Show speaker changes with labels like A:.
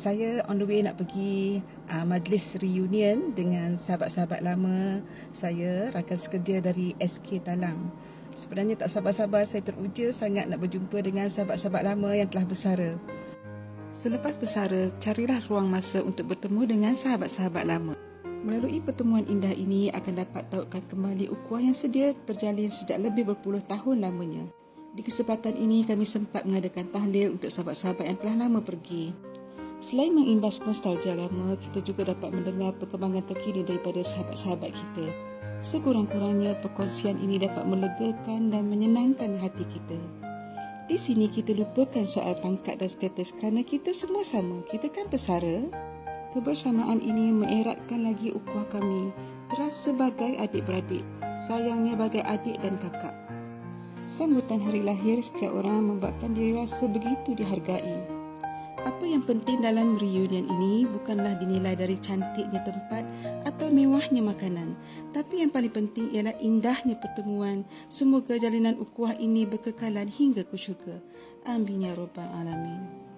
A: Saya on the way nak pergi majlis reunion dengan sahabat-sahabat lama saya, rakan sekerja dari SK Talang. Sebenarnya tak sabar-sabar, saya teruja sangat nak berjumpa dengan sahabat-sahabat lama yang telah bersara. Selepas bersara, carilah ruang masa untuk bertemu dengan sahabat-sahabat lama. Melalui pertemuan indah ini akan dapat tautkan kembali ukhuwah yang sedia terjalin sejak lebih berpuluh tahun lamanya. Di kesempatan ini kami sempat mengadakan tahlil untuk sahabat-sahabat yang telah lama pergi. Selain mengimbas nostalgia lama, kita juga dapat mendengar perkembangan terkini daripada sahabat-sahabat kita. Sekurang-kurangnya perkongsian ini dapat melegakan dan menyenangkan hati kita. Di sini kita lupakan soal pangkat dan status kerana kita semua sama, kita kan pesara. Kebersamaan ini mengeratkan lagi ukhuwah kami, terasa sebagai adik-beradik, sayangnya bagai adik dan kakak. Sambutan hari lahir setiap orang membuatkan diri rasa begitu dihargai. Apa yang penting dalam reunion ini bukanlah dinilai dari cantiknya tempat atau mewahnya makanan, tapi yang paling penting ialah indahnya pertemuan. Semoga jalinan ukhuwah ini berkekalan hingga ke syurga. Amin ya rabbal alamin.